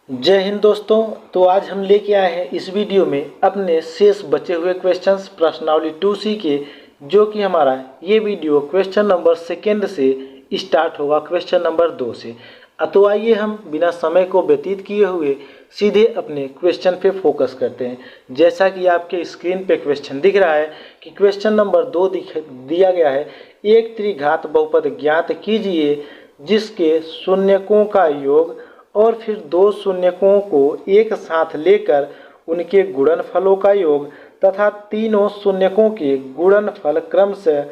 जय हिंद दोस्तों। तो आज हम लेके आए हैं इस वीडियो में अपने शेष बचे हुए क्वेश्चंस प्रश्नावली 2C के, जो कि हमारा ये वीडियो क्वेश्चन नंबर सेकेंड से स्टार्ट होगा क्वेश्चन नंबर 2 से। तो आइए हम बिना समय को व्यतीत किए हुए सीधे अपने क्वेश्चन पे फोकस करते हैं। जैसा कि आपके स्क्रीन पे क्वेश्चन दिख रहा है कि क्वेश्चन नंबर 2 दिया गया है, एक त्रिघात बहुपद ज्ञात कीजिए जिसके शून्यकों का योग और फिर दो शून्यकों को एक साथ लेकर उनके गुणनफलों का योग तथा तीनों शून्यकों के गुणनफल क्रमशः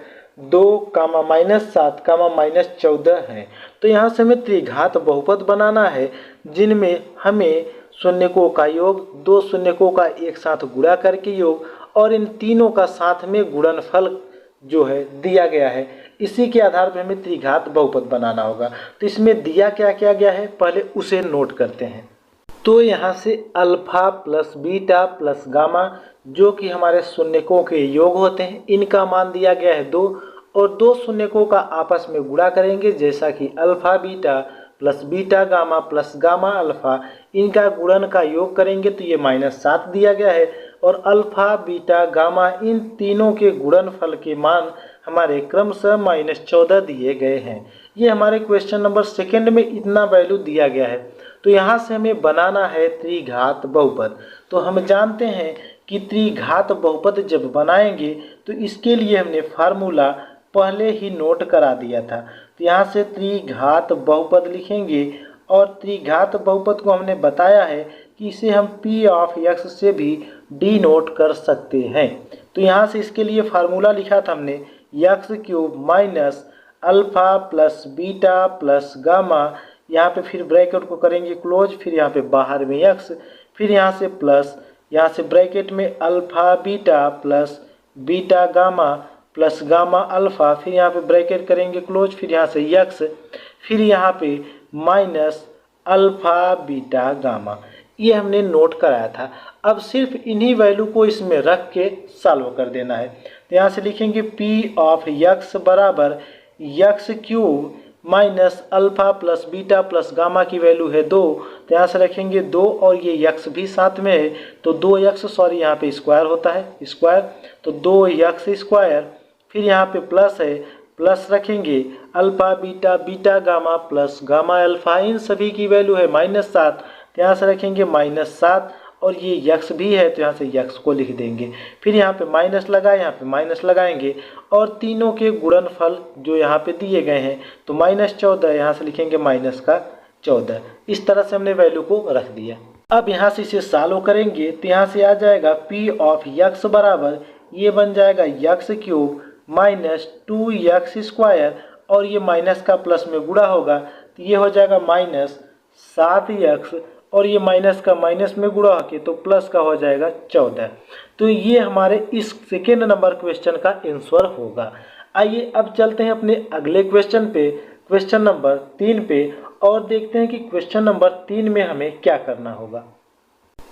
2, -7, -14 हैं। तो यहाँ से हमें त्रिघात बहुपद बनाना है जिनमें हमें शून्यकों का योग, दो शून्यकों का एक साथ गुणा करके योग और इन तीनों का साथ में गुणनफल जो है दिया गया है। इसी के आधार पर हमें त्रिघात बहुपद बनाना होगा। तो इसमें दिया क्या क्या गया है, पहले उसे नोट करते हैं। तो यहाँ से alpha plus beta plus gamma जो कि हमारे शून्यकों के योग होते हैं, इनका मान दिया गया है 2 और दो शून्यकों का आपस में गुणा करेंगे, जैसा कि alpha beta plus beta gamma plus gamma alpha, इनका गुणन का योग करेंगे तो ये -7 दिया गया है। और अल्फा बीटा गामा इन तीनों के गुणनफल के मान हमारे क्रमशः -14 दिए गए हैं। ये हमारे क्वेश्चन नंबर सेकेंड में इतना वैल्यू दिया गया है। तो यहाँ से हमें बनाना है त्रिघात बहुपद। तो हम जानते हैं कि त्रिघात बहुपद जब बनाएंगे तो इसके लिए हमने फार्मूला पहले ही नोट करा दिया था। तो यहाँ से त्रिघात बहुपद लिखेंगे और त्रिघात बहुपद को हमने बताया है कि इसे हम P ऑफ x से भी डिनोट कर सकते हैं। तो यहाँ से इसके लिए फार्मूला लिखा था हमने x³ minus alpha plus beta plus gamma, यहाँ पे फिर ब्रैकेट को करेंगे क्लोज, फिर यहाँ पे बाहर में x, फिर यहाँ से प्लस, यहाँ से ब्रैकेट में alpha beta plus beta gamma plus gamma alpha, फिर यहाँ पे ब्रैकेट करेंगे क्लोज, फिर यहाँ से x, फिर यहाँ पे माइनस अल्फा बीटा गामा। ये हमने नोट कराया था। अब सिर्फ इन्हीं वैल्यू को इसमें रख के सॉल्व कर देना है। तो यहाँ से लिखेंगे P ऑफ x बराबर x³ minus alpha plus beta plus gamma की वैल्यू है 2। तो यहाँ से रखेंगे 2 और ये x भी साथ में है तो 2x, सॉरी यहाँ पे स्क्वायर होता है स्क्वायर, तो 2x स्क्वायर, फिर यहाँ पे प्लस है, प्लस रखेंगे alpha beta beta gamma plus gamma alpha, इन सभी की वैल्यू है -7। तो यहाँ से रखेंगे -7 और ये x भी है तो यहाँ से x को लिख देंगे, फिर यहाँ पे माइनस लगाए, यहाँ पे माइनस लगाएंगे और तीनों के गुणनफल जो यहाँ पे दिए गए हैं तो -14, यहाँ से लिखेंगे -14। इस तरह से हमने वैल्यू को रख दिया। अब यहाँ से इसे सॉल्व करेंगे तो यहाँ से आ जाएगा P ऑफ x बराबर, ये बन जाएगा x³ माइनस 2x स्क्वायर और ये माइनस का प्लस में गुणा होगा तो ये हो जाएगा -7x और ये माइनस का माइनस में गुणा होके तो प्लस का हो जाएगा 14। तो ये हमारे इस सेकेंड नंबर क्वेश्चन का आंसर होगा। आइए अब चलते हैं अपने अगले क्वेश्चन पे, क्वेश्चन नंबर 3 पे, और देखते हैं कि क्वेश्चन नंबर 3 में हमें क्या करना होगा।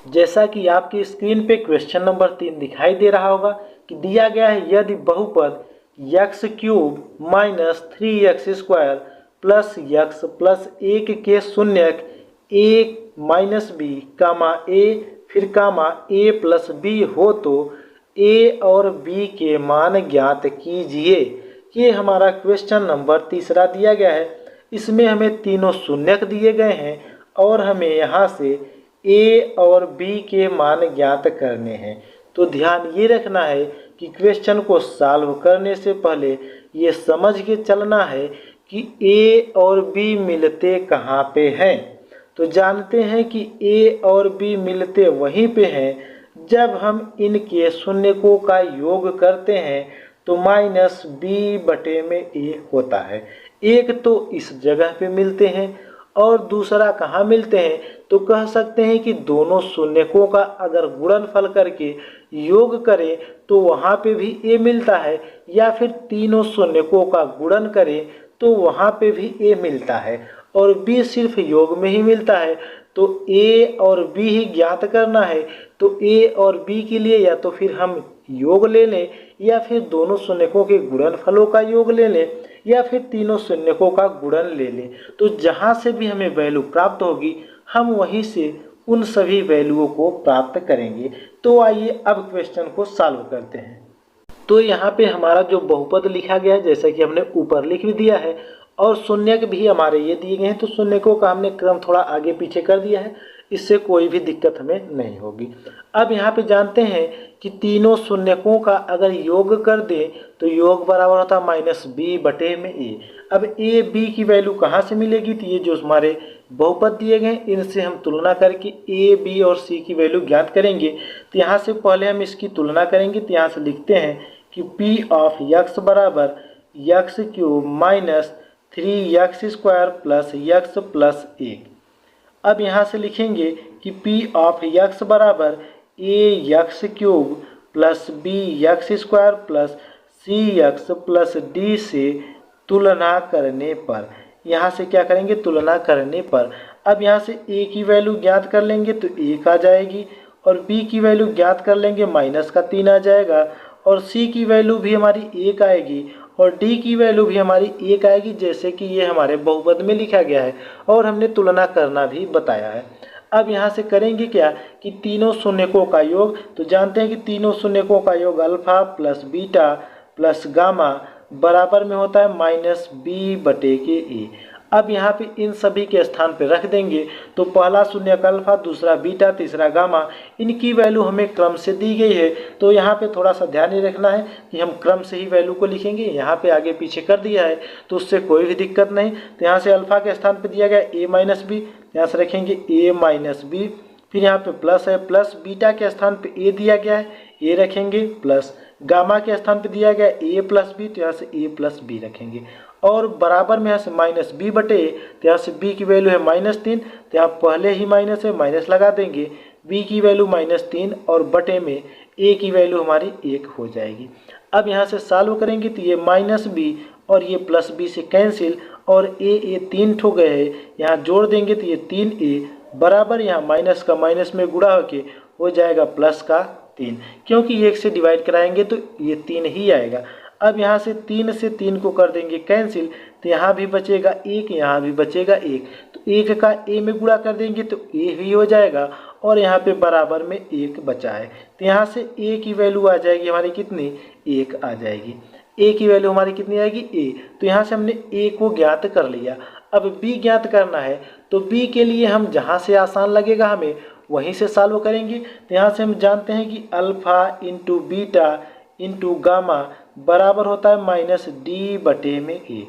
जैसा कि आपकी स्क्रीन पे क्वेश्चन नंबर 3 दिखाई दे रहा होगा कि दिया गया है यदि बहुपद x³ minus 3x square plus x plus 1 के शून्यक a minus b comma a फिर कामा a प्लस b हो तो a और b के मान ज्ञात कीजिए। ये हमारा क्वेश्चन नंबर 3 दिया गया है। इसमें हमें तीनों शून्यक दिए गए हैं और हमें यहाँ से a और b के मान ज्ञात करने हैं। तो ध्यान ये रखना है कि क्वेश्चन को सॉल्व करने से पहले ये समझ के चलना है कि a और b मिलते कहाँ पे हैं। तो जानते हैं कि a और b मिलते वहीं पे हैं जब हम इनके शून्यकों का योग करते हैं तो -b/a होता है। एक तो इस जगह पे मिलते हैं और दूसरा कहाँ मिलते हैं, तो कह सकते हैं कि दोनों शून्यकों का अगर गुणनफल करके योग करें तो वहाँ पे भी a मिलता है, या फिर तीनों शून्यकों का गुणन करें तो वहाँ पे भी a मिलता है और b सिर्फ योग में ही मिलता है। तो a और b ही ज्ञात करना है। तो a और b के लिए या तो फिर हम योग ले लें या फिर दोनों शून्यकों के गुणनफलों का योग ले लें या फिर तीनों शून्यकों का गुणन ले लें। तो जहाँ से भी हमें वैल्यू प्राप्त होगी हम वहीं से उन सभी वैल्यूओं को प्राप्त करेंगे। तो आइए अब क्वेश्चन को सॉल्व करते हैं। तो यहाँ पे हमारा जो बहुपद लिखा गया है जैसा कि हमने ऊपर लिख भी दिया है और शून्यक भी हमारे ये दिए गए हैं, तो शून्यकों का हमने क्रम थोड़ा आगे पीछे कर दिया है, इससे कोई भी दिक्कत हमें नहीं होगी। अब यहाँ पे जानते हैं कि तीनों शून्यकों का अगर योग कर दें तो योग बराबर होता है -b/a। अब a b की वैल्यू कहाँ से मिलेगी, तो ये जो हमारे बहुपद दिए गए इनसे हम तुलना करके a b और c की वैल्यू ज्ञात करेंगे। तो यहाँ से पहले हम इसकी तुलना करेंगे, तो यहाँ से लिखते हैं कि p ऑफ x बराबर x³ - 3x² plus x plus 1। अब यहाँ से लिखेंगे कि p ऑफ x बराबर ax³ plus bx² plus cx plus d से तुलना करने पर, यहाँ से क्या करेंगे, तुलना करने पर। अब यहाँ से a की वैल्यू ज्ञात कर लेंगे तो 1 आ जाएगी और b की वैल्यू ज्ञात कर लेंगे -3 आ जाएगा और c की वैल्यू भी हमारी 1 आएगी और d की वैल्यू भी हमारी 1 आएगी, जैसे कि ये हमारे बहुपद में लिखा गया है और हमने तुलना करना भी बताया है। अब यहाँ से करेंगे क्या कि तीनों शून्यकों का योग, तो जानते हैं कि तीनों शून्यकों का योग alpha plus beta plus gamma बराबर में होता है -b/a। अब यहाँ पे इन सभी के स्थान पे रख देंगे, तो पहला शून्यक अल्फा, दूसरा बीटा, तीसरा गामा, इनकी वैल्यू हमें क्रम से दी गई है। तो यहाँ पे थोड़ा सा ध्यान ही रखना है कि हम क्रम से ही वैल्यू को लिखेंगे। यहाँ पे आगे पीछे कर दिया है तो उससे कोई भी दिक्कत नहीं। तो यहाँ से अल्फा के स्थान पे दिया गया a-b, यहाँ से रखेंगे a-b, फिर यहाँ पे प्लस है, प्लस बीटा के स्थान पे a दिया गया है, a रखेंगे, प्लस गामा के स्थान पे दिया गया a प्लस b, तो यहाँ से a प्लस b रखेंगे और बराबर में यहाँ से -b/a, तो यहाँ से b की वैल्यू है -3, तो यहाँ पहले ही माइनस है, माइनस लगा देंगे, b की वैल्यू -3 और बटे में a की वैल्यू हमारी 1 हो जाएगी। अब यहाँ से सॉल्व करेंगे तो ये -b और ये +b से कैंसिल और a 3 ठो गए हैं, यहाँ जोड़ देंगे तो ये 3a बराबर यहाँ माइनस का माइनस में गुणा होके हो जाएगा +3, क्योंकि 1 से डिवाइड कराएंगे तो ये 3 ही आएगा। अब यहाँ से 3 से 3 को कर देंगे कैंसिल, तो यहाँ भी बचेगा 1, यहाँ भी बचेगा 1, तो 1 का a में गुणा कर देंगे तो a ही हो जाएगा और यहाँ पे बराबर में 1 बचा है। तो यहाँ से a की वैल्यू आ जाएगी हमारी कितनी, 1 आ जाएगी। a की वैल्यू हमारी कितनी आएगी, a। तो यहाँ से हमने a को ज्ञात कर लिया। अब b ज्ञात करना है, तो b के लिए हम जहाँ से आसान लगेगा हमें वहीं से सॉल्व करेंगे। तो यहाँ से हम जानते हैं कि alpha into beta into gamma बराबर होता है -d/a।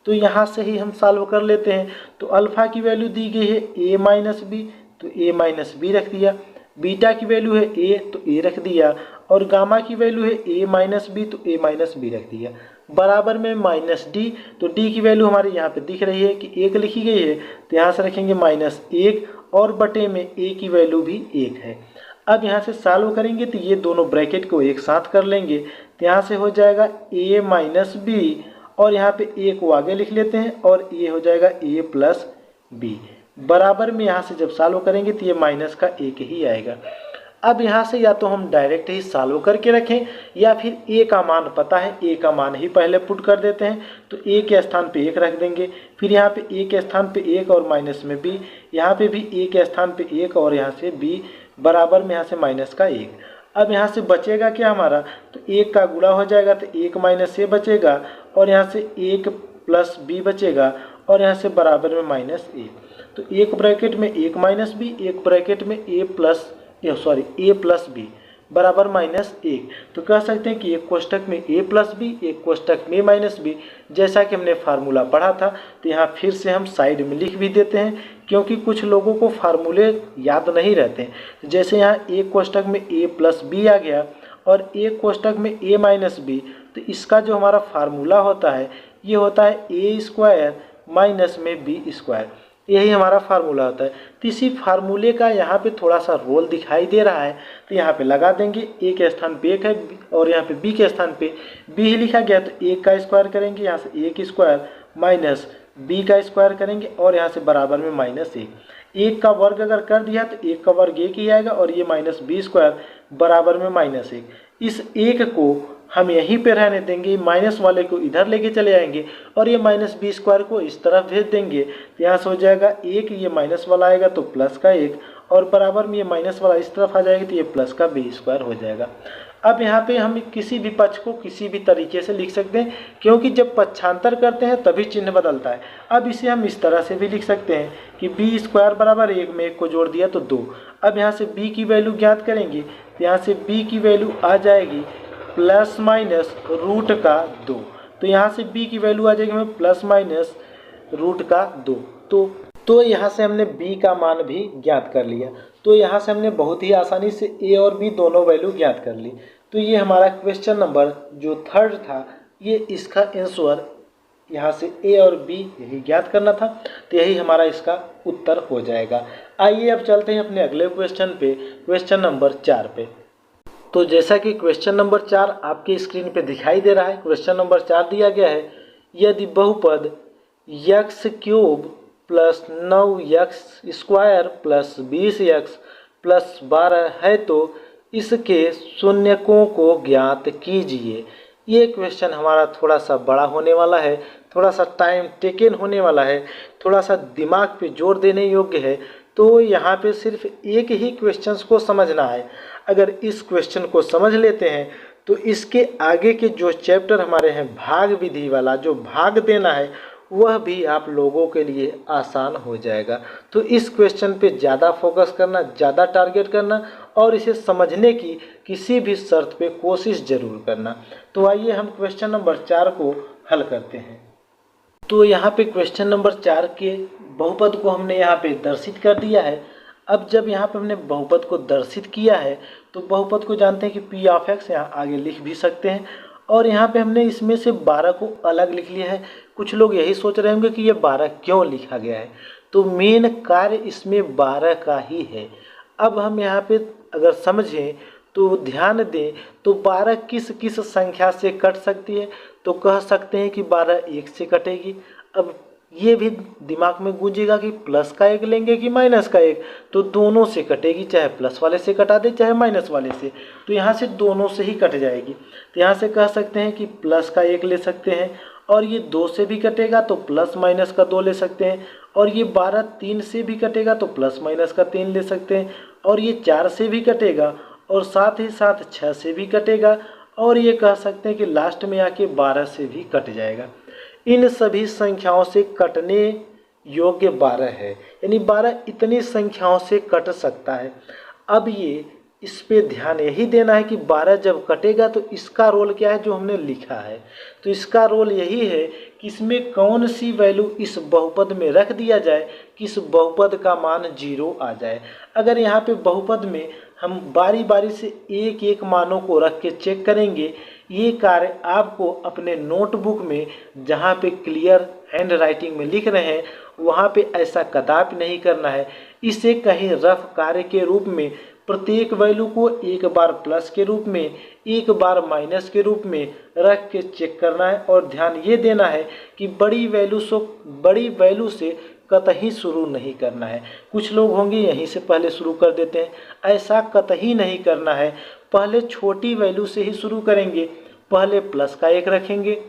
तो यहाँ से ही हम सॉल्व कर लेते हैं। तो अल्फा की वैल्यू दी गई है a-b, तो a-b रख दिया, बीटा की वैल्यू है a, तो a रख दिया और गामा की वैल्यू है a-b, तो a-b रख दिया बराबर में -d। तो d की वैल्यू हमारे यहाँ पे दिख रही है कि 1 लिखी गई है, तो यहाँ से रखेंगे -1 और बटे में a की वैल्यू भी 1 है। अब यहाँ से सॉल्व करेंगे तो ये दोनों ब्रैकेट को एक साथ कर लेंगे, तो यहाँ से हो जाएगा a-b और यहाँ पे a को आगे लिख लेते हैं और ये हो जाएगा a प्लस b बराबर में, यहाँ से जब सॉल्व करेंगे तो ये माइनस का 1 ही आएगा। अब यहाँ से या तो हम डायरेक्ट ही सॉल्व करके रखें या फिर a का मान पता है, a का मान ही पहले पुट कर देते हैं। तो a के स्थान पे 1 रख देंगे, फिर यहाँ पे a के स्थान पे 1 और माइनस में b, यहाँ पे भी a के स्थान पे 1 और यहाँ से b बराबर में यहाँ से -1। अब यहाँ से बचेगा क्या हमारा, तो 1 का गुणा हो जाएगा तो 1 - a बचेगा और यहाँ से 1 प्लस b बचेगा और यहाँ से बराबर में -1। तो एक ब्रैकेट में 1 - b, एक ब्रैकेट में a प्लस b बराबर -1। तो कह सकते हैं कि एक कोष्टक में a प्लस b, एक कोष्टक में -b, जैसा कि हमने फार्मूला पढ़ा था। तो यहाँ फिर से हम साइड में लिख भी देते हैं, क्योंकि कुछ लोगों को फार्मूले याद नहीं रहते हैं। जैसे यहाँ एक कोष्टक में a प्लस b आ गया और एक कोष्टक में a-b, तो इसका जो हमारा फार्मूला होता है ये होता है a² माइनस में b², यही हमारा फार्मूला होता है। तो इसी फार्मूले का यहाँ पे थोड़ा सा रोल दिखाई दे रहा है, तो यहाँ पे लगा देंगे। a के स्थान पे 1 है और यहाँ पे b के स्थान पे b ही लिखा गया, तो 1 का स्क्वायर करेंगे, यहाँ से 1² माइनस b का स्क्वायर करेंगे और यहाँ से बराबर में -1। 1 का वर्ग अगर कर दिया तो 1 का वर्ग 1 ही आएगा और ये -b² बराबर में -1। इस एक को हम यहीं पे रहने देंगे, माइनस वाले को इधर लेके चले आएंगे और ये माइनस बी स्क्वायर को इस तरफ भेज देंगे। तो यहाँ से हो जाएगा एक, ये माइनस वाला आएगा तो प्लस का एक, और बराबर में ये माइनस वाला इस तरफ आ जाएगा तो ये प्लस का बी स्क्वायर हो जाएगा। अब यहाँ पे हम किसी भी पक्ष को किसी भी तरीके से लिख सकते हैं, क्योंकि जब पक्षांतर करते हैं तभी चिन्ह बदलता है। अब इसे हम इस तरह से भी लिख सकते हैं कि बी स्क्वायर बराबर एक में एक को जोड़ दिया तो दो। अब यहाँ से b की वैल्यू ज्ञात करेंगे तो यहाँ से b की वैल्यू आ जाएगी प्लस माइनस रूट का 2। तो यहाँ से b की वैल्यू आ जाएगी हमें प्लस माइनस रूट का 2। तो यहाँ से हमने b का मान भी ज्ञात कर लिया। तो यहाँ से हमने बहुत ही आसानी से a और b दोनों वैल्यू ज्ञात कर ली। तो ये हमारा क्वेश्चन नंबर जो थर्ड था, ये इसका आंसर यहाँ से a और b यही ज्ञात करना था, तो यही हमारा इसका उत्तर हो जाएगा। आइए अब चलते हैं अपने अगले क्वेश्चन पे, क्वेश्चन नंबर 4 पे। तो जैसा कि क्वेश्चन नंबर 4 आपकी स्क्रीन पे दिखाई दे रहा है, क्वेश्चन नंबर 4 दिया गया है, यदि बहुपद x cube plus 9x square plus 20x plus 12 है तो इसके शून्यकों को ज्ञात कीजिए। ये क्वेश्चन हमारा थोड़ा सा बड़ा होने वाला है, थोड़ा सा टाइम टेकन होने वाला है, थोड़ा सा दिमाग पे जोर देने योग्य है। तो यहाँ पे सिर्फ एक ही क्वेश्चंस को समझना है। अगर इस क्वेश्चन को समझ लेते हैं तो इसके आगे के जो चैप्टर हमारे हैं भाग विधि वाला, जो भाग देना है वह भी आप लोगों के लिए आसान हो जाएगा। तो इस क्वेश्चन पे ज़्यादा फोकस करना, ज़्यादा टारगेट करना और इसे समझने की किसी भी शर्त पे कोशिश ज़रूर करना। तो आइए हम क्वेश्चन नंबर 4 को हल करते हैं। तो यहाँ पे क्वेश्चन नंबर 4 के बहुपद को हमने यहाँ पे दर्शित कर दिया है। अब जब यहाँ पे हमने बहुपद को दर्शित किया है तो बहुपद को जानते हैं कि पी ऑफ एक्स यहाँ आगे लिख भी सकते हैं, और यहाँ पे हमने इसमें से 12 को अलग लिख लिया है। कुछ लोग यही सोच रहे होंगे कि ये 12 क्यों लिखा गया है, तो मेन कार्य इसमें 12 का ही है। अब हम यहाँ पे अगर समझें तो ध्यान दें तो 12 किस किस संख्या से कट सकती है, तो कह सकते हैं कि 12 1 से कटेगी। अब ये भी दिमाग में गूंजेगा कि प्लस का 1 लेंगे कि माइनस का 1, तो दोनों से कटेगी, चाहे प्लस वाले से कटा दे चाहे माइनस वाले से, तो यहाँ से दोनों से ही कट जाएगी। तो यहाँ से कह सकते हैं कि प्लस का 1 ले सकते हैं, और ये 2 से भी कटेगा तो प्लस माइनस का 2 ले सकते हैं, और ये 12 3 से भी कटेगा तो प्लस माइनस का 3 ले सकते हैं, और ये 4 से भी कटेगा और साथ ही साथ 6 से भी कटेगा, और ये कह सकते हैं कि लास्ट में आके 12 से भी कट जाएगा। इन सभी संख्याओं से कटने योग्य 12 है, यानी 12 इतनी संख्याओं से कट सकता है। अब ये इस पे ध्यान यही देना है कि 12 जब कटेगा तो इसका रोल क्या है जो हमने लिखा है, तो इसका रोल यही है कि इसमें कौन सी वैल्यू इस बहुपद में रख दिया जाए कि इस बहुपद का मान 0 आ जाए। अगर यहाँ पे बहुपद में हम बारी बारी से एक एक मानों को रख के चेक करेंगे, ये कार्य आपको अपने नोटबुक में जहाँ पे क्लियर हैंड राइटिंग में लिख रहे हैं वहाँ पे ऐसा कदापि नहीं करना है। इसे कहीं रफ कार्य के रूप में प्रत्येक वैल्यू को एक बार प्लस के रूप में, एक बार माइनस के रूप में रख के चेक करना है, और ध्यान ये देना है कि बड़ी वैल्यू से कतई शुरू नहीं करना है। कुछ लोग होंगे यहीं से पहले शुरू कर देते हैं, ऐसा कतई नहीं करना है। पहले छोटी वैल्यू से ही शुरू करेंगे, पहले प्लस का 1 रखेंगे,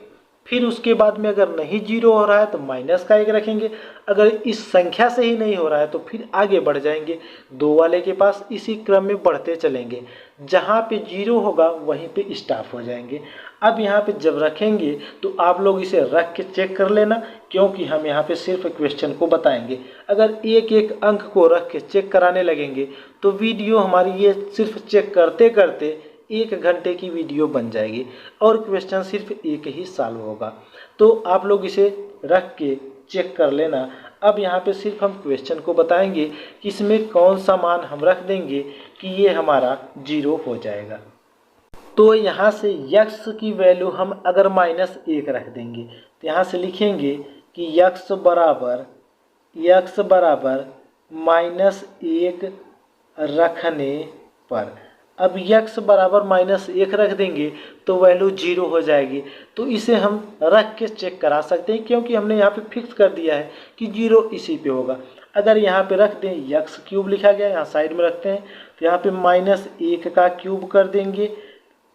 फिर उसके बाद में अगर नहीं 0 हो रहा है तो माइनस का 1 रखेंगे, अगर इस संख्या से ही नहीं हो रहा है तो फिर आगे बढ़ जाएंगे 2 वाले के पास, इसी क्रम में बढ़ते चलेंगे, जहाँ पे 0 होगा वहीं पे स्टॉप हो जाएंगे। अब यहाँ पे जब रखेंगे तो आप लोग इसे रख के चेक कर लेना, क्योंकि हम यहाँ पे सिर्फ क्वेश्चन को बताएंगे। अगर एक एक अंक को रख के चेक कराने लगेंगे तो वीडियो हमारी ये सिर्फ चेक करते करते 1 घंटे की वीडियो बन जाएगी और क्वेश्चन सिर्फ एक ही सॉल्व होगा। तो आप लोग इसे रख के चेक कर लेना। अब यहाँ पे सिर्फ हम क्वेश्चन को बताएंगे कि इसमें कौन सा मान हम रख देंगे कि ये हमारा 0 हो जाएगा। तो यहाँ से x की वैल्यू हम अगर -1 रख देंगे तो यहाँ से लिखेंगे कि x बराबर -1 रखने पर, अब x बराबर -1 रख देंगे तो वैल्यू 0 हो जाएगी। तो इसे हम रख के चेक करा सकते हैं, क्योंकि हमने यहाँ पे फिक्स कर दिया है कि 0 इसी पे होगा। अगर यहाँ पे रख दें x³ लिखा गया, यहाँ साइड में रखते हैं, तो यहाँ पे -1 का क्यूब कर देंगे,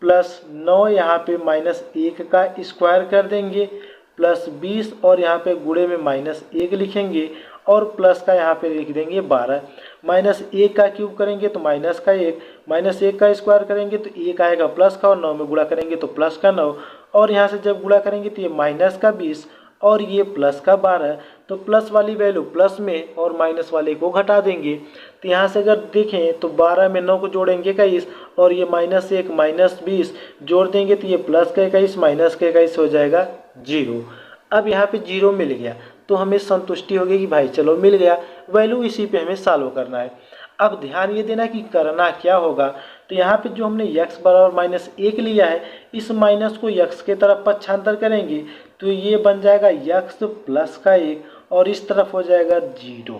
प्लस 9 यहाँ पे -1 का स्क्वायर कर देंगे प्लस 20 और यहाँ पे गुणे में -1 लिखेंगे और प्लस का यहाँ पे लिख देंगे 12। -1 का क्यूब करेंगे तो माइनस का 1, -1 का स्क्वायर करेंगे तो 1 आएगा प्लस का और 9 में गुणा करेंगे तो प्लस का 9 और यहाँ से जब गुणा करेंगे तो ये माइनस का 20 और ये प्लस का 12। तो प्लस वाली वैल्यू प्लस में और माइनस वाले को घटा देंगे। तो यहाँ से अगर देखें तो 12 में 9 को जोड़ेंगे 21 और ये -1 -20 जोड़ देंगे तो ये प्लस का 21 माइनस का 21 हो जाएगा 0। अब यहाँ पे 0 मिल गया तो हमें संतुष्टि होगी कि भाई चलो मिल गया, वैल्यू इसी पे हमें सॉल्व करना है। अब ध्यान ये देना कि करना क्या होगा। तो यहाँ पे जो हमने x बराबर -1 लिया है, इस माइनस को x के तरफ पक्षांतर करेंगे तो ये बन जाएगा x प्लस का 1 और इस तरफ हो जाएगा 0।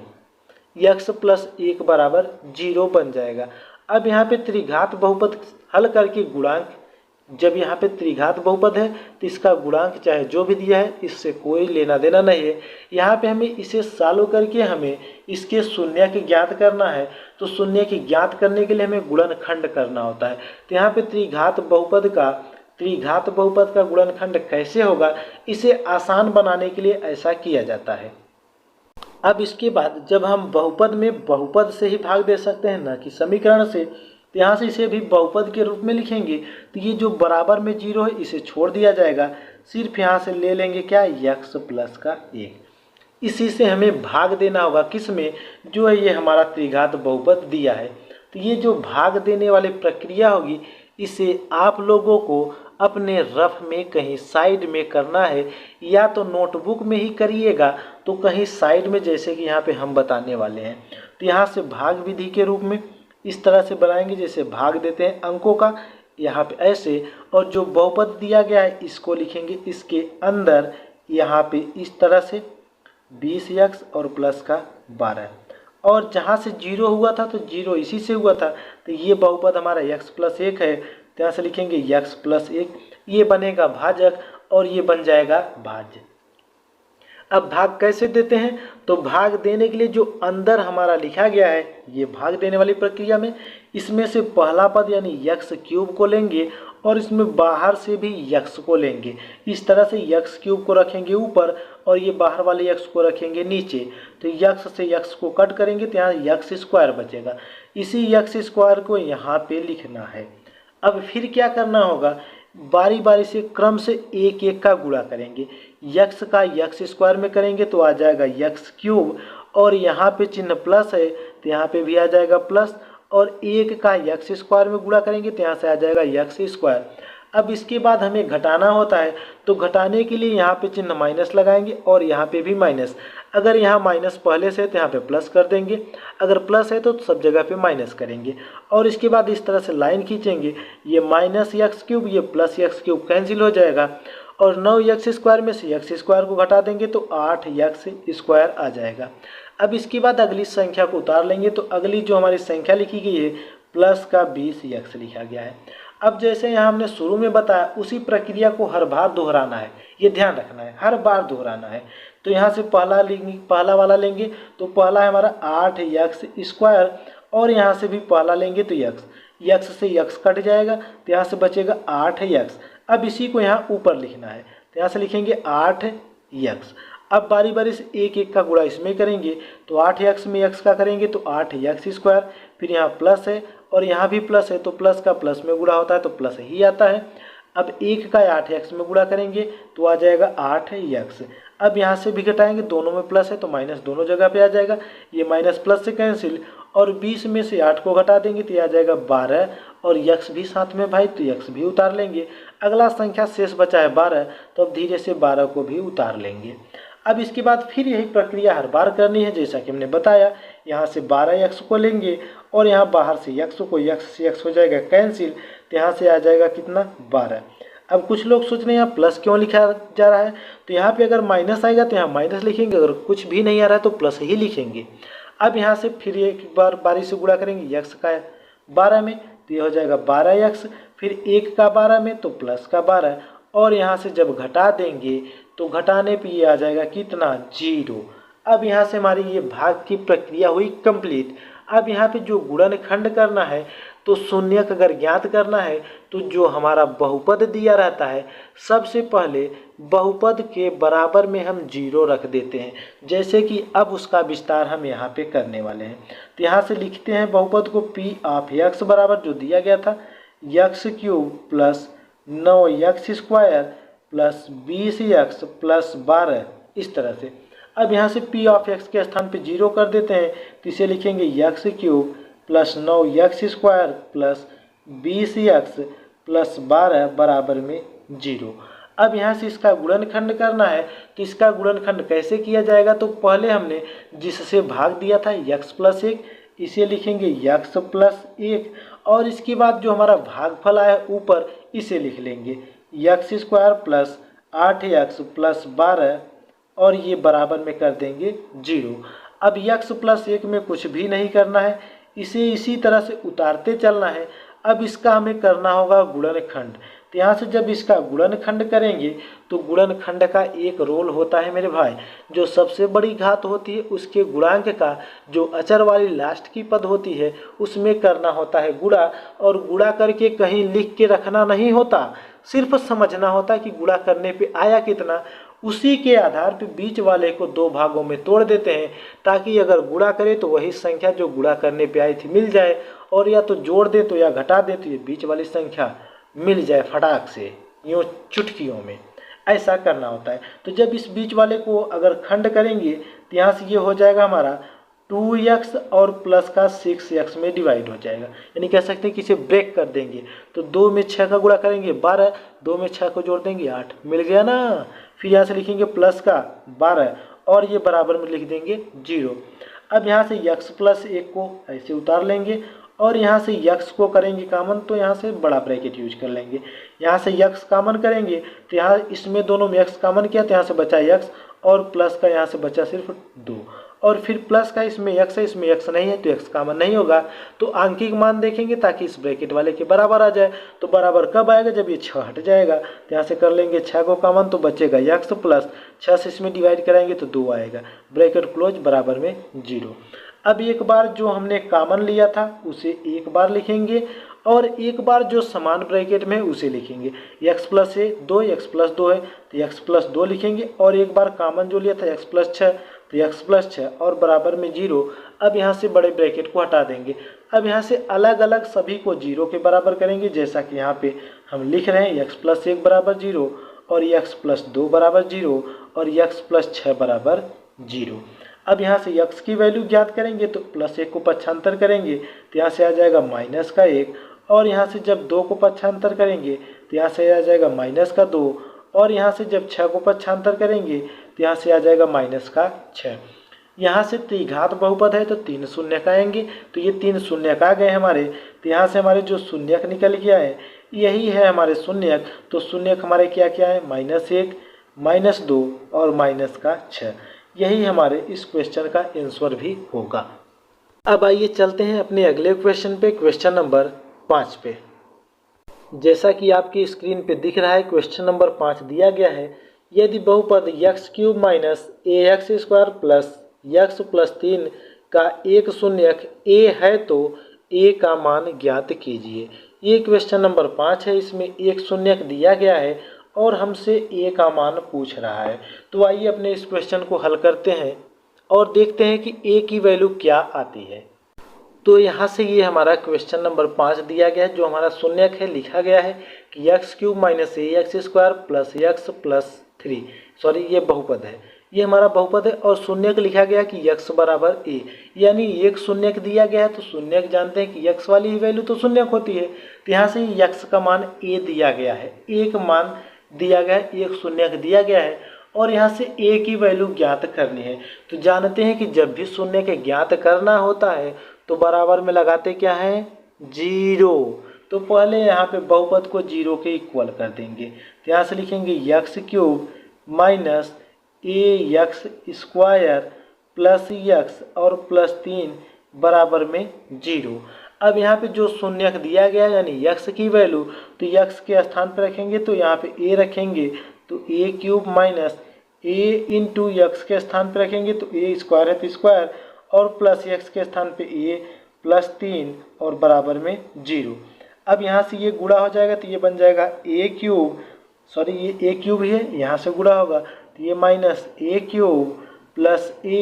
x प्लस 1 बराबर 0 बन जाएगा। अब यहाँ पे त्रिघात बहुपद हल करके गुणांक, जब यहाँ पे त्रिघात बहुपद है तो इसका गुणांक चाहे जो भी दिया है इससे कोई लेना देना नहीं है। यहाँ पे हमें इसे सॉल्व करके हमें इसके शून्य की ज्ञात करना है। तो शून्य की ज्ञात करने के लिए हमें गुणनखंड करना होता है। तो यहाँ पे त्रिघात बहुपद का गुणनखंड कैसे होगा, इसे आसान बनाने के लिए ऐसा किया जाता है। अब इसके बाद जब हम बहुपद में बहुपद से ही भाग दे सकते हैं, ना कि समीकरण से, तो यहाँ से इसे भी बहुपद के रूप में लिखेंगे। तो ये जो बराबर में 0 है इसे छोड़ दिया जाएगा, सिर्फ यहाँ से ले लेंगे क्या, x प्लस का 1। इसी से हमें भाग देना होगा, किस में, जो है ये हमारा त्रिघात बहुपद दिया है। तो ये जो भाग देने वाली प्रक्रिया होगी इसे आप लोगों को अपने रफ में कहीं साइड में करना है, या तो नोटबुक में ही करिएगा तो कहीं साइड में, जैसे कि यहाँ पे हम बताने वाले हैं। तो यहाँ से भाग विधि के रूप में इस तरह से बनाएंगे, जैसे भाग देते हैं अंकों का, यहाँ पे ऐसे, और जो बहुपद दिया गया है इसको लिखेंगे इसके अंदर यहाँ पे इस तरह से 20x और प्लस का 12, और जहाँ से 0 हुआ था तो 0 इसी से हुआ था। तो ये बहुपद हमारा x प्लस 1 है, तो यहाँ से लिखेंगे x प्लस 1, ये बनेगा भाजक और ये बन जाएगा भाज्य। अब भाग कैसे देते हैं, तो भाग देने के लिए जो अंदर हमारा लिखा गया है ये भाग देने वाली प्रक्रिया में, इसमें से पहला पद यानी x क्यूब को लेंगे और इसमें बाहर से भी x को लेंगे। इस तरह से x क्यूब को रखेंगे ऊपर और ये बाहर वाले x को रखेंगे नीचे। तो x से x को कट करेंगे तो यहाँ x स्क्वायर बचेगा, इसी x स्क्वायर को यहाँ पे लिखना है। अब फिर क्या करना होगा, बारी बारी से क्रम से एक एक का गुणा करेंगे। x का x स्क्वायर में करेंगे तो आ जाएगा x क्यूब, और यहाँ पे चिन्ह प्लस है तो यहाँ पे भी आ जाएगा प्लस, और 1 का x स्क्वायर में गुणा करेंगे तो यहाँ से आ जाएगा x स्क्वायर। अब इसके बाद हमें घटाना होता है, तो घटाने के लिए यहाँ पे चिन्ह माइनस लगाएंगे और यहाँ पे भी माइनस। अगर यहाँ माइनस पहले से है तो यहाँ पे प्लस कर देंगे, अगर प्लस है तो सब जगह पे माइनस करेंगे। और इसके बाद इस तरह से लाइन खींचेंगे, ये -x क्यूब ये प्लस x क्यूब कैंसिल हो जाएगा, और 9x स्क्वायर में से x स्क्वायर को घटा देंगे तो 8x स्क्वायर आ जाएगा। अब इसके बाद अगली संख्या को उतार लेंगे, तो अगली जो हमारी संख्या लिखी गई है प्लस का 20x लिखा गया है। अब जैसे यहाँ हमने शुरू में बताया उसी प्रक्रिया को हर बार दोहराना है, ये ध्यान रखना है, हर बार दोहराना है। तो यहाँ से पहला वाला लेंगे तो पहला है हमारा 8x स्क्वायर, और यहाँ से भी पहला लेंगे तो x से x कट जाएगा तो यहाँ से बचेगा 8x। अब इसी को यहाँ ऊपर लिखना है, तो यहाँ से लिखेंगे 8x। अब बारी बारी से एक एक का गुणा इसमें करेंगे, तो 8x में x का करेंगे तो 8x स्क्वायर, फिर यहाँ प्लस है और यहाँ भी प्लस है तो प्लस का प्लस में गुणा होता है तो प्लस ही आता है। अब 1 का 8x में गुणा करेंगे तो आ जाएगा 8x। अब यहाँ से भी घटाएंगे, दोनों में प्लस है तो माइनस दोनों जगह पे आ जाएगा, ये माइनस प्लस से कैंसिल, और 20 में से 8 को घटा देंगे तो ये आ जाएगा 12, और x भी साथ में भाई तो x भी उतार लेंगे। अगला संख्या शेष बचा है 12, तो अब धीरे से 12 को भी उतार लेंगे। अब इसके बाद फिर यही प्रक्रिया हर बार करनी है, जैसा कि हमने बताया। यहाँ से 12x को लेंगे और यहाँ बाहर से x को, x से x हो जाएगा कैंसिल, तो यहाँ से आ जाएगा कितना, 12। अब कुछ लोग सोच रहे हैं यहाँ प्लस क्यों लिखा जा रहा है, तो यहाँ पे अगर माइनस आएगा तो यहाँ माइनस लिखेंगे, अगर कुछ भी नहीं आ रहा है तो प्लस ही लिखेंगे। अब यहाँ से फिर एक बार बारी से गुणा करेंगे x का 12 में तो ये हो जाएगा 12x, फिर 1 का 12 में तो प्लस का 12, और यहाँ से जब घटा देंगे तो घटाने पे ये आ जाएगा कितना, 0। अब यहाँ से हमारी ये भाग की प्रक्रिया हुई कंप्लीट। अब यहाँ पे जो गुणनखंड करना है तो शून्यक अगर ज्ञात करना है तो जो हमारा बहुपद दिया रहता है सबसे पहले बहुपद के बराबर में हम 0 रख देते हैं, जैसे कि अब उसका विस्तार हम यहाँ पे करने वाले हैं। तो यहाँ से लिखते हैं बहुपद को पी ऑफ एक्स बराबर जो दिया गया था x cube plus 9x square plus 20x plus 12 इस तरह से। अब यहाँ से पी ऑफ एक्स के स्थान पे 0 कर देते हैं तो इसे लिखेंगे x cube plus 9x square plus 20x plus 12 बराबर में 0। अब यहाँ से इसका गुणनखंड करना है तो इसका गुणनखंड कैसे किया जाएगा, तो पहले हमने जिससे भाग दिया था x प्लस 1 इसे लिखेंगे x प्लस 1 और इसके बाद जो हमारा भागफल आया ऊपर इसे लिख लेंगे x square plus 8x plus 12 और ये बराबर में कर देंगे 0। अब x प्लस 1 में कुछ भी नहीं करना है, इसे इसी तरह से उतारते चलना है। अब इसका हमें करना होगा गुणनखंड। तो यहाँ से जब इसका गुणनखंड करेंगे तो गुणनखंड का एक रोल होता है मेरे भाई, जो सबसे बड़ी घात होती है उसके गुणांक का जो अचर वाली लास्ट की पद होती है उसमें करना होता है गुणा, और गुणा करके कहीं लिख के रखना नहीं होता, सिर्फ समझना होता है कि गुणा करने पे आया कितना। उसी के आधार पे बीच वाले को 2 भागों में तोड़ देते हैं ताकि अगर गुणा करें तो वही संख्या जो गुणा करने पे आई थी मिल जाए, और या तो जोड़ दे तो या घटा दे तो ये बीच वाली संख्या मिल जाए फटाक से, यूँ चुटकियों में। ऐसा करना होता है। तो जब इस बीच वाले को अगर खंड करेंगे तो यहाँ से ये हो जाएगा हमारा 2x और प्लस का 6x में डिवाइड हो जाएगा, यानी कह सकते हैं कि इसे ब्रेक कर देंगे। तो 2 में 6 का गुणा करेंगे 12, 2 में 6 को जोड़ देंगे 8, मिल गया ना। फिर यहाँ से लिखेंगे प्लस का 12 और ये बराबर में लिख देंगे 0। अब यहाँ से x प्लस 1 को ऐसे उतार लेंगे और यहाँ से x को करेंगे कामन, तो यहाँ से बड़ा ब्रैकेट यूज कर लेंगे। यहाँ से x कामन करेंगे तो यहाँ इसमें दोनों में x कामन किया तो यहाँ से बचा x और प्लस का यहाँ से बचा सिर्फ 2, और फिर प्लस का इसमें x है इसमें x नहीं है तो x कामन नहीं होगा, तो आंकिक मान देखेंगे ताकि इस ब्रैकेट वाले के बराबर आ जाए। तो बराबर कब आएगा, जब ये 6 हट जाएगा। तो यहाँ से कर लेंगे 6 को कामन तो बचेगा x प्लस 6 से इसमें डिवाइड कराएंगे तो 2 आएगा, ब्रैकेट क्लोज बराबर में 0। अब एक बार जो हमने कामन लिया था उसे एक बार लिखेंगे और एक बार जो समान ब्रैकेट में उसे लिखेंगे। x प्लस 2 x प्लस 2 है तो x प्लस 2 लिखेंगे, और एक बार कामन जो लिया था x प्लस 6 तो x प्लस 6 और बराबर में 0। अब यहाँ से बड़े ब्रैकेट को हटा देंगे। अब यहाँ से अलग अलग सभी को 0 के बराबर करेंगे, जैसा कि यहाँ पे हम लिख रहे हैं x प्लस 1 बराबर 0 और x प्लस 2 बराबर 0 और x प्लस 6 बराबर 0। अब यहाँ से x की वैल्यू ज्ञात करेंगे तो प्लस 1 को पक्षांतर करेंगे तो यहाँ से आ जाएगा माइनस का 1, और यहाँ से जब 2 को पक्षांतर करेंगे तो यहाँ से आ जाएगा माइनस का 2, और यहाँ से जब 6 को पक्षांतर करेंगे तो यहाँ से आ जाएगा माइनस का 6। यहाँ से त्रिघात बहुपद है तो 3 शून्यक आएंगे, तो ये 3 शून्यक आ गए हमारे। तो यहाँ से हमारे जो शून्यक निकल गया है यही है हमारे शून्यक। तो शून्यक हमारे क्या क्या है, -1 -2 और माइनस का 6। यही हमारे इस क्वेश्चन का आंसर भी होगा। अब आइए चलते हैं अपने अगले क्वेश्चन पे, क्वेश्चन नंबर 5 पे। जैसा कि आपकी स्क्रीन पे दिख रहा है क्वेश्चन नंबर 5 दिया गया है, यदि बहुपद x cube minus ax square plus x plus 3 का एक शून्यक a है तो a का मान ज्ञात कीजिए। ये क्वेश्चन नंबर 5 है, इसमें एक शून्यक दिया गया है और हमसे a का मान पूछ रहा है। तो आइए अपने इस क्वेश्चन को हल करते हैं और देखते हैं कि a की वैल्यू क्या आती है। तो यहाँ से ये हमारा क्वेश्चन नंबर 5 दिया गया है, जो हमारा शून्यक है लिखा गया है कि x cube minus ax square plus x plus 3, sorry ये बहुपद है, ये हमारा बहुपद है, और शून्यक लिखा गया कि x बराबर a, यानी एक शून्यक दिया गया है तो शून्यक जानते हैं कि x वाली ही वैल्यू तो शून्यक होती है। तो यहाँ से x का मान a दिया गया है, एक मान दिया गया है, एक शून्यक दिया गया है, और यहाँ से a की वैल्यू ज्ञात करनी है। तो जानते हैं कि जब भी शून्यक ज्ञात करना होता है तो बराबर में लगाते क्या है, 0। तो पहले यहाँ पे बहुपद को 0 के इक्वल कर देंगे। तो यहाँ से लिखेंगे x cube minus ax square plus x और प्लस 3 बराबर में 0। अब यहाँ पे जो शून्यक दिया गया है यानी x की वैल्यू, तो x के स्थान पर रखेंगे तो यहाँ पे a रखेंगे तो a cube minus a into x के स्थान पर रखेंगे तो a स्क्वायर है तो स्क्वायर, और प्लस x के स्थान पे a +3 और बराबर में 0। अब यहाँ से ये गुणा हो जाएगा तो ये बन जाएगा a क्यूब, सॉरी ये a क्यूब है, यहाँ से गुणा होगा तो ये -a cube plus a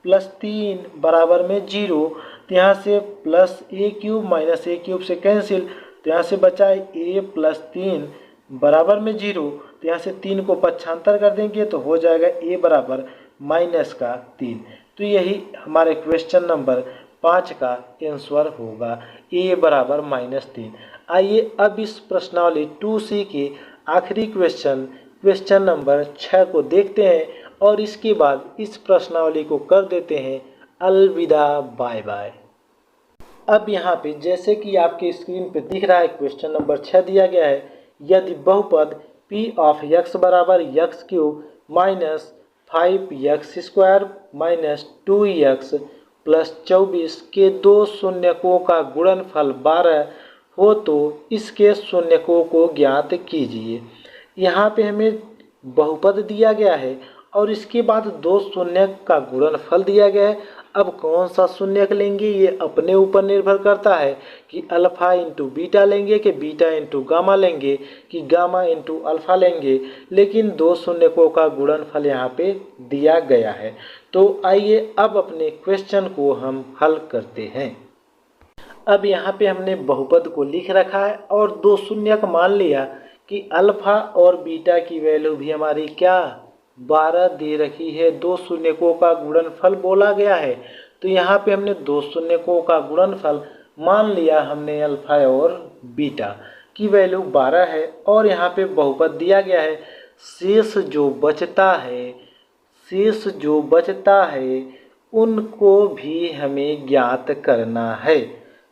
plus 3 बराबर में 0। तो यहाँ से +a cube minus a cube से कैंसिल, तो यहाँ से बचा है a प्लस 3 बराबर में 0। तो यहाँ से 3 को पक्षांतर कर देंगे तो हो जाएगा a बराबर -3। तो यही हमारे क्वेश्चन नंबर 5 का आंसर होगा, a बराबर -3। आइए अब इस प्रश्नावली 2C के आखिरी क्वेश्चन नंबर 6 को देखते हैं और इसके बाद इस प्रश्नावली को कर देते हैं अलविदा, बाय बाय। अब यहाँ पे जैसे कि आपके स्क्रीन पे दिख रहा है क्वेश्चन नंबर 6 दिया गया है, यदि बहुपद p ऑफ x बराबर x cube minus 5x² minus 2x plus 24 के दो शून्यकों का गुणनफल 12 हो तो इसके शून्यकों को ज्ञात कीजिए। यहाँ पे हमें बहुपद दिया गया है और इसके बाद दो शून्यक का गुणनफल दिया गया है। अब कौन सा शून्यक लेंगे ये अपने ऊपर निर्भर करता है कि अल्फा इंटू बीटा लेंगे कि बीटा इंटू गामा लेंगे कि गामा इंटू अल्फा लेंगे, लेकिन दो शून्यकों का गुणनफल यहाँ पे दिया गया है। तो आइए अब अपने क्वेश्चन को हम हल करते हैं। अब यहाँ पे हमने बहुपद को लिख रखा है और दो शून्यक मान लिया कि अल्फा और बीटा की वैल्यू भी हमारी क्या 12 दे रखी है। दो शून्यकों का गुणनफल बोला गया है तो यहाँ पे हमने दो शून्यकों का गुणनफल मान लिया हमने अल्फा और बीटा की वैल्यू 12 है और यहाँ पे बहुपद दिया गया है। शेष जो बचता है उनको भी हमें ज्ञात करना है।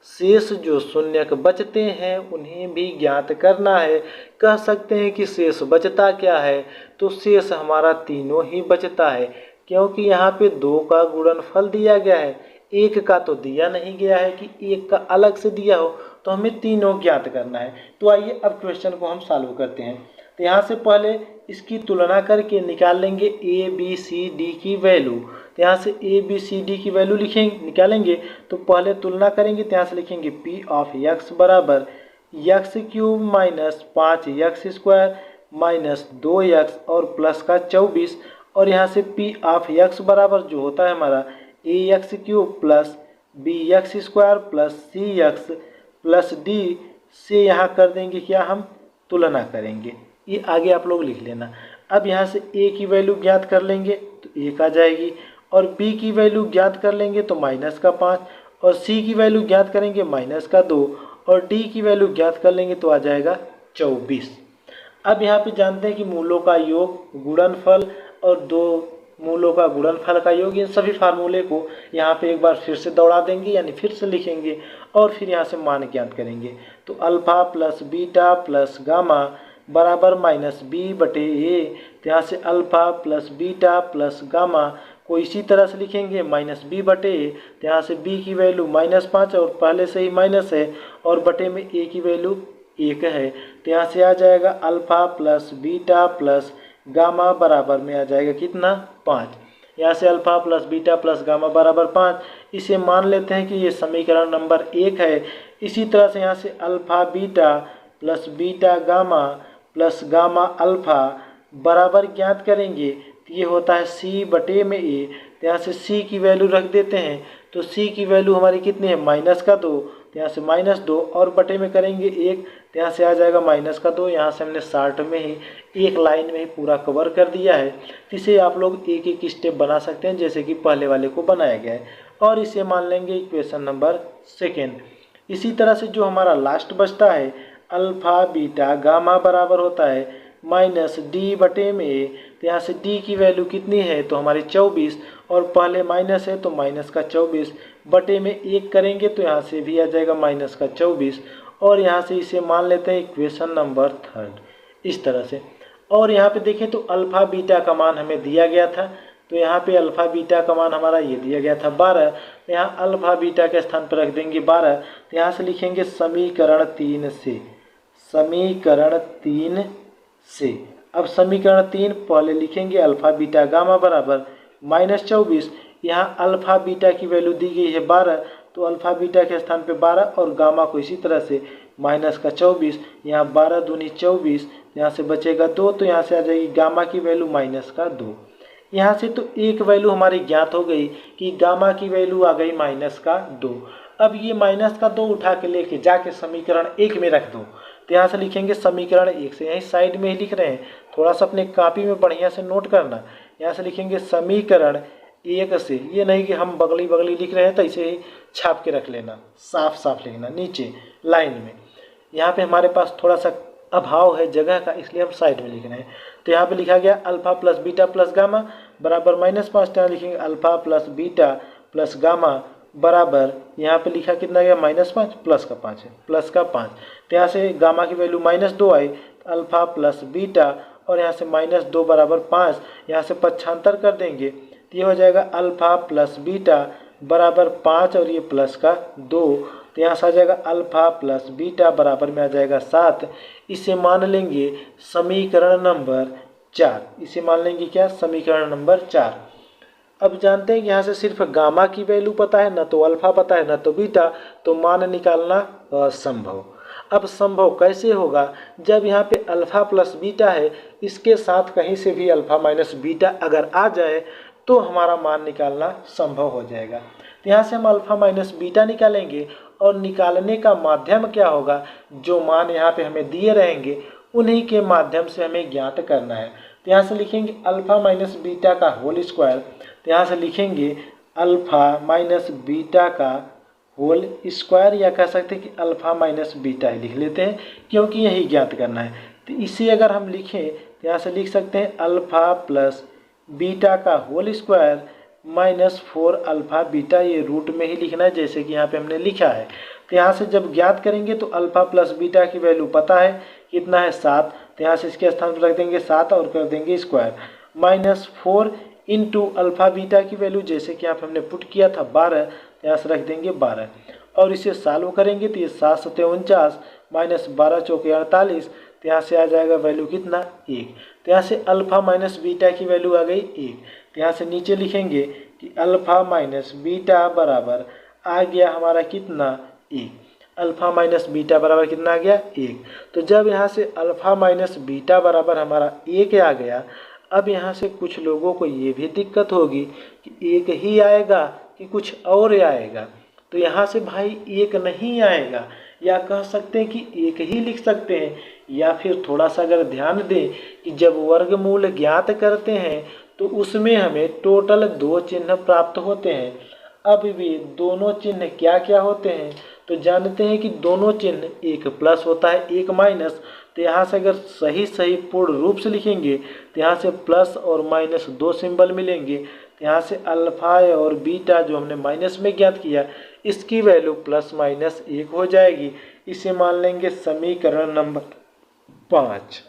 शेष जो शून्यक बचते हैं उन्हें भी ज्ञात करना है। कह सकते हैं कि शेष बचता क्या है, तो शेष हमारा तीनों ही बचता है, क्योंकि यहाँ पे दो का गुणनफल दिया गया है, एक का तो दिया नहीं गया है कि एक का अलग से दिया हो, तो हमें तीनों ज्ञात करना है। तो आइए अब क्वेश्चन को हम सॉल्व करते हैं। तो यहाँ से पहले इसकी तुलना करके निकाल लेंगे ए बी सी डी की वैल्यू। तो यहाँ से ए बी सी डी की वैल्यू निकालेंगे तो पहले तुलना करेंगे। तो यहाँ से लिखेंगे p ऑफ x बराबर x cube minus 5x² minus 2x और प्लस का 24 और यहाँ से p ऑफ x बराबर जो होता है हमारा ax cube plus bx² plus cx plus d से यहाँ कर देंगे क्या, हम तुलना करेंगे। ये आगे आप लोग लिख लेना। अब यहाँ से a की वैल्यू ज्ञात कर लेंगे तो 1 आ जाएगी और b की वैल्यू ज्ञात कर लेंगे तो -5 और c की वैल्यू ज्ञात करेंगे -2 और d की वैल्यू ज्ञात कर लेंगे तो आ जाएगा 24। अब यहाँ पे जानते हैं कि मूलों का योग, गुणनफल और दो मूलों का गुणनफल का योग, इन सभी फार्मूले को यहाँ पे एक बार फिर से दौड़ा देंगे, यानी फिर से लिखेंगे और फिर यहाँ से मान ज्ञात करेंगे। तो alpha plus beta plus gamma बराबर -b/a। तो यहाँ से alpha plus beta plus gamma को इसी तरह से लिखेंगे -b/a। तो यहाँ से b की वैल्यू -5 और पहले से ही माइनस है और बटे में a की वैल्यू 1 है। तो यहाँ से आ जाएगा alpha plus beta plus gamma बराबर में आ जाएगा कितना, 5। यहाँ से alpha plus beta plus gamma बराबर 5, इसे मान लेते हैं कि ये समीकरण नंबर 1 है। इसी तरह से यहाँ से alpha beta plus beta gamma plus gamma alpha बराबर ज्ञात करेंगे तो ये होता है c/a में a। तो यहाँ से c की वैल्यू रख देते हैं तो c की वैल्यू हमारी कितनी है, -2। तो यहाँ से -2 और बटे में करेंगे 1। तो यहाँ से आ जाएगा -2। यहाँ से हमने शार्ट में ही एक लाइन में ही पूरा कवर कर दिया है। तो इसे आप लोग एक एक स्टेप बना सकते हैं जैसे कि पहले वाले को बनाया गया है और इसे मान लेंगे इक्वेशन नंबर 2। इसी तरह से जो हमारा लास्ट बचता है अल्फा बीटा गामा बराबर होता है -d/a में a। तो यहाँ से d की वैल्यू कितनी है, तो हमारी 24 और पहले माइनस है तो -24 बटे में 1 करेंगे तो यहाँ से भी आ जाएगा -24 और यहाँ से इसे मान लेते हैं इक्वेशन नंबर 3 इस तरह से। और यहाँ पे देखें तो अल्फ़ा बीटा का मान हमें दिया गया था, तो यहाँ पे अल्फ़ा बीटा का मान हमारा ये दिया गया था 12। तो यहाँ अल्फ़ा बीटा के स्थान पर रख देंगे 12। तो यहाँ से लिखेंगे समीकरण 3 से। अब समीकरण 3 पहले लिखेंगे अल्फ़ा बीटा गामा बराबर -24। यहाँ अल्फ़ा बीटा की वैल्यू दी गई है 12 तो अल्फ़ा बीटा के स्थान पे 12 और गामा को इसी तरह से माइनस का 24, यहाँ 12 दूनी 24, यहाँ से बचेगा 2, तो यहाँ से आ जाएगी गामा की वैल्यू माइनस का 2। यहाँ से तो एक वैल्यू हमारी ज्ञात हो गई कि गामा की वैल्यू आ गई माइनस का 2। अब ये माइनस का 2 उठा के लेके जाके समीकरण 1 में रख दो, तो यहाँ से लिखेंगे समीकरण 1 से, यहीं साइड में ही लिख रहे हैं, थोड़ा सा अपने कॉपी में बढ़िया से नोट करना। यहाँ से लिखेंगे समीकरण 1 से, ये नहीं कि हम बगली बगली लिख रहे हैं तो इसे ही छाप के रख लेना, साफ साफ लिखना नीचे लाइन में। यहाँ पे हमारे पास थोड़ा सा अभाव है जगह का, इसलिए हम साइड में लिख रहे हैं। तो यहाँ पे लिखा गया alpha plus beta plus gamma बराबर -5, तो यहाँ लिखेंगे alpha plus beta plus gamma बराबर, यहाँ पे लिखा कितना गया -5, प्लस का 5 है, प्लस का 5। तो यहाँ से गामा की वैल्यू -2 आई, अल्फ़ा प्लस बीटा और यहाँ से -2 बराबर 5, यहाँ से पक्षांतर कर देंगे तो ये हो जाएगा अल्फ़ा प्लस बीटा बराबर 5 और ये प्लस का 2, तो यहाँ से आ जाएगा अल्फ़ा प्लस बीटा बराबर में आ जाएगा 7। इसे मान लेंगे समीकरण नंबर 4। इसे मान लेंगे क्या, समीकरण नंबर 4। अब जानते हैं कि यहाँ से सिर्फ गामा की वैल्यू पता है, ना तो अल्फ़ा पता है ना तो बीटा, तो मान निकालना असंभव। अब संभव कैसे होगा, जब यहाँ पे अल्फ़ा प्लस बीटा है, इसके साथ कहीं से भी अल्फ़ा माइनस बीटा अगर आ जाए तो हमारा मान निकालना संभव हो जाएगा। तो यहाँ से हम अल्फ़ा माइनस बीटा निकालेंगे और निकालने का माध्यम क्या होगा, जो मान यहाँ पे हमें दिए रहेंगे उन्हीं के माध्यम से हमें ज्ञात करना है। तो यहाँ से लिखेंगे अल्फ़ा माइनस बीटा का होल स्क्वायर, तो यहाँ से लिखेंगे अल्फ़ा माइनस बीटा का होल स्क्वायर, या कह सकते हैं कि अल्फ़ा माइनस बीटा ही लिख लेते हैं क्योंकि यही ज्ञात करना है। तो इसे अगर हम लिखें तो यहाँ से लिख सकते हैं अल्फ़ा प्लस बीटा का होल स्क्वायर -4 अल्फ़ा बीटा, ये रूट में ही लिखना है जैसे कि यहाँ पे हमने लिखा है। तो यहाँ से जब ज्ञात करेंगे तो अल्फ़ा प्लस बीटा की वैल्यू पता है कितना है 7, तो यहाँ से इसके स्थान पर रख देंगे 7 और कर देंगे स्क्वायर, -4 इंटू अल्फ़ा बीटा की वैल्यू जैसे कि यहाँ पे हमने पुट किया था 12, तो यहाँ से रख देंगे 12 और इसे सॉल्व करेंगे तो ये 7 सत्ते 49 -12 चौके 48, तो यहाँ से आ जाएगा वैल्यू कितना 1। तो यहाँ से अल्फ़ा माइनस बीटा की वैल्यू आ गई 1। तो यहाँ से नीचे लिखेंगे कि अल्फ़ा माइनस बीटा बराबर आ गया हमारा कितना 1। अल्फ़ा माइनस बीटा बराबर कितना आ गया 1। तो जब यहाँ से अल्फ़ा माइनस बीटा बराबर हमारा 1 आ गया, अब यहाँ से कुछ लोगों को ये भी दिक्कत होगी कि 1 ही आएगा कि कुछ और आएगा। तो यहाँ से भाई 1 नहीं आएगा, या कह सकते हैं कि 1 ही लिख सकते हैं, या फिर थोड़ा सा अगर ध्यान दें कि जब वर्गमूल ज्ञात करते हैं तो उसमें हमें टोटल 2 चिन्ह प्राप्त होते हैं। अब भी दोनों चिन्ह क्या क्या होते हैं, तो जानते हैं कि दोनों चिन्ह, एक प्लस होता है एक माइनस। तो यहाँ से अगर सही पूर्ण रूप से लिखेंगे तो यहाँ से प्लस और माइनस 2 सिंबल मिलेंगे। तो यहाँ से अल्फ़ा और बीटा जो हमने माइनस में ज्ञात किया, इसकी वैल्यू प्लस माइनस 1 हो जाएगी। इसे मान लेंगे समीकरण नंबर 5।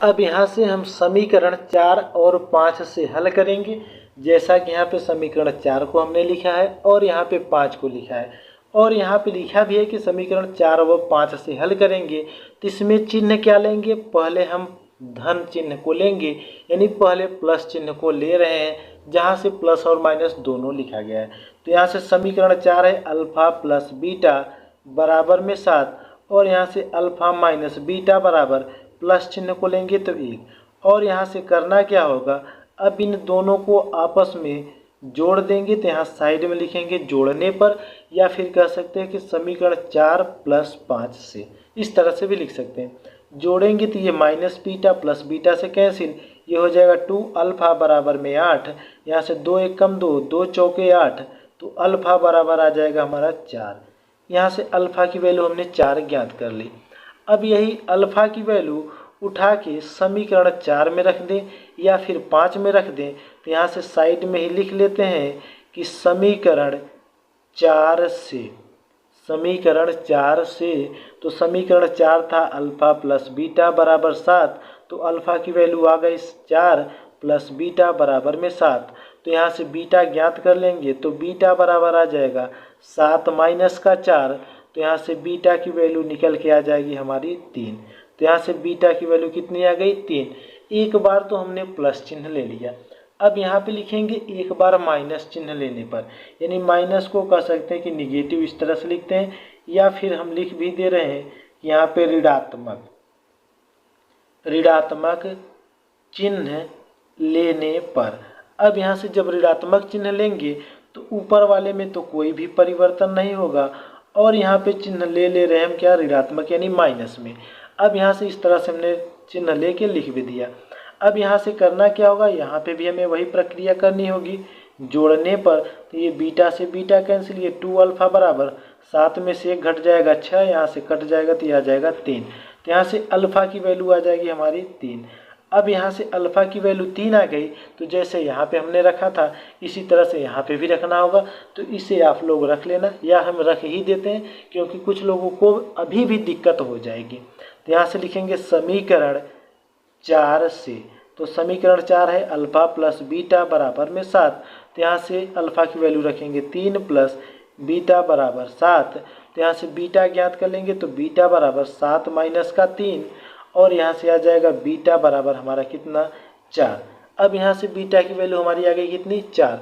अब यहाँ से हम समीकरण 4 और 5 से हल करेंगे, जैसा कि यहाँ पे समीकरण 4 को हमने लिखा है और यहाँ पे 5 को लिखा है, और यहाँ पे लिखा भी है कि समीकरण 4 व 5 से हल करेंगे। तो इसमें चिन्ह क्या लेंगे, पहले हम धन चिन्ह को लेंगे, यानी पहले प्लस चिन्ह को ले रहे हैं जहाँ से प्लस और माइनस दोनों लिखा गया है। तो यहाँ से समीकरण 4 है अल्फ़ा प्लस बीटा बराबर में 7, और यहाँ से अल्फ़ा माइनस बीटा बराबर प्लस चिन्ह को लेंगे तो 1, और यहाँ से करना क्या होगा, अब इन दोनों को आपस में जोड़ देंगे। तो यहाँ साइड में लिखेंगे जोड़ने पर, या फिर कह सकते हैं कि समीकरण 4 + 5 से, इस तरह से भी लिख सकते हैं। जोड़ेंगे तो ये माइनस बीटा प्लस बीटा से कैंसिल, ये हो जाएगा 2 अल्फ़ा बराबर में 8, यहाँ से 2 1 कम 2, 2 चौके 8, तो अल्फ़ा बराबर आ जाएगा हमारा 4। यहाँ से अल्फ़ा की वैल्यू हमने 4 ज्ञात कर ली। अब यही अल्फ़ा की वैल्यू उठा के समीकरण 4 में रख दें या फिर 5 में रख दें, तो यहाँ से साइड में ही लिख लेते हैं कि समीकरण 4 से, तो समीकरण 4 था अल्फ़ा प्लस बीटा बराबर 7, तो अल्फ़ा की वैल्यू आ गई 4 प्लस बीटा बराबर में 7। तो यहाँ से बीटा ज्ञात कर लेंगे, तो बीटा बराबर आ जाएगा 7 माइनस का 4, तो यहाँ से बीटा की वैल्यू निकल के आ जाएगी हमारी 3। तो यहाँ से बीटा की वैल्यू कितनी आ गई 3। एक बार तो हमने प्लस चिन्ह ले लिया, अब यहाँ पे लिखेंगे एक बार माइनस चिन्ह लेने पर, यानी माइनस को कह सकते हैं कि निगेटिव इस तरह से लिखते हैं, या फिर हम लिख भी दे रहे हैं यहाँ पे ऋणात्मक चिन्ह लेने पर। अब यहाँ से जब ऋणात्मक चिन्ह लेंगे तो ऊपर वाले में तो कोई भी परिवर्तन नहीं होगा, और यहाँ पे चिन्ह ले रहे हैं हम क्या, ऋणात्मक यानी माइनस में। अब यहाँ से इस तरह से हमने चिन्ह लेके लिख भी दिया। अब यहाँ से करना क्या होगा, यहाँ पे भी हमें वही प्रक्रिया करनी होगी जोड़ने पर। तो ये बीटा से बीटा कैंसिल, ये 2 अल्फा बराबर 7 में से 1 घट जाएगा 6, यहाँ से कट जाएगा तो यह आ जाएगा 3। तो यहाँ से अल्फा की वैल्यू आ जाएगी हमारी 3। अब यहाँ से अल्फा की वैल्यू 3 आ गई, तो जैसे यहाँ पे हमने रखा था इसी तरह से यहाँ पे भी रखना होगा। तो इसे आप लोग रख लेना, या हम रख ही देते हैं क्योंकि कुछ लोगों को अभी भी दिक्कत हो जाएगी। तो यहाँ से लिखेंगे समीकरण 4 से, तो समीकरण 4 है अल्फा प्लस बीटा बराबर में 7। तो यहाँ से अल्फा की वैल्यू रखेंगे 3 प्लस बीटा बराबर 7। तो यहाँ से बीटा ज्ञात कर लेंगे, तो बीटा बराबर 7 माइनस का 3, और यहाँ से आ जाएगा बीटा बराबर हमारा कितना, 4। अब यहाँ से बीटा की वैल्यू हमारी आ गई कितनी, 4।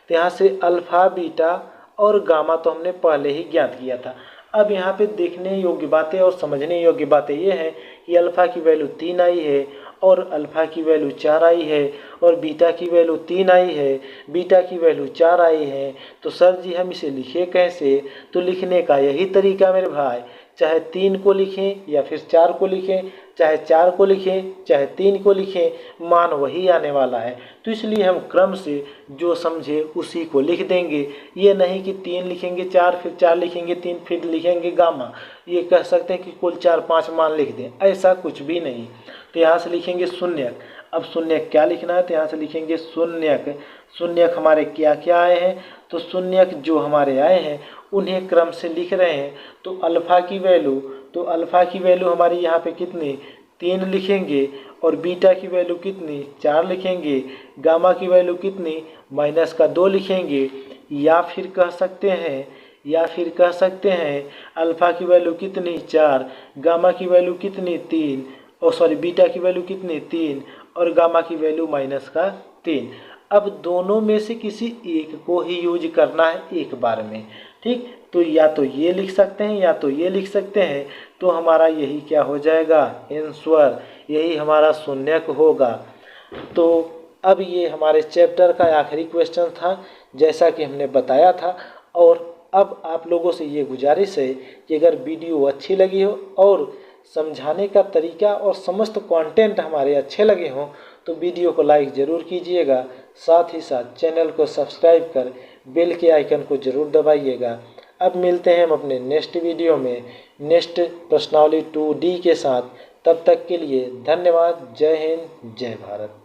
तो यहाँ से अल्फा बीटा और गामा तो हमने पहले ही ज्ञात किया था। अब यहाँ पे देखने योग्य बातें और समझने योग्य बातें ये हैं कि अल्फा की वैल्यू 3 आई है और अल्फा की वैल्यू 4 आई है, और बीटा की वैल्यू 3 आई है, बीटा की वैल्यू 4 आई है। तो सर जी हम इसे लिखे कैसे, तो लिखने का यही तरीका मेरे भाई, चाहे 3 को लिखें या फिर 4 को लिखें, चाहे 4 को लिखें चाहे 3 को लिखें, मान वही आने वाला है। तो इसलिए हम क्रम से जो समझे उसी को लिख देंगे। ये नहीं कि 3 लिखेंगे 4, फिर 4 लिखेंगे 3, फिर लिखेंगे गामा, ये कह सकते हैं कि कुल 4-5 मान लिख दें, ऐसा कुछ भी नहीं। तो यहाँ से लिखेंगे शून्यक। अब शून्यक क्या लिखना है, तो यहाँ से लिखेंगे शून्यक। शून्यक हमारे क्या क्या आए हैं, तो शून्यक जो हमारे आए हैं उन्हें क्रम से लिख रहे हैं। तो अल्फा की वैल्यू हमारी यहाँ पे कितनी, 3 लिखेंगे, और बीटा की वैल्यू कितनी, 4 लिखेंगे, गामा की वैल्यू कितनी, माइनस का 2 लिखेंगे, या फिर कह सकते हैं अल्फा की वैल्यू कितनी, 4, गामा की वैल्यू कितनी, 3, और सॉरी बीटा की वैल्यू कितनी, 3, और गामा की वैल्यू माइनस का 3। अब दोनों में से किसी एक को ही यूज करना है एक बार में, ठीक। तो या तो ये लिख सकते हैं या तो ये लिख सकते हैं, तो हमारा यही क्या हो जाएगा, आंसर, यही हमारा शून्यक होगा। तो अब ये हमारे चैप्टर का आखिरी क्वेश्चन था जैसा कि हमने बताया था। और अब आप लोगों से ये गुजारिश है कि अगर वीडियो अच्छी लगी हो और समझाने का तरीका और समस्त कंटेंट हमारे अच्छे लगे हों तो वीडियो को लाइक ज़रूर कीजिएगा, साथ ही साथ चैनल को सब्सक्राइब कर बेल के आइकन को ज़रूर दबाइएगा। अब मिलते हैं हम अपने नेक्स्ट वीडियो में नेक्स्ट प्रश्नावली 2D के साथ। तब तक के लिए धन्यवाद। जय हिंद, जय भारत।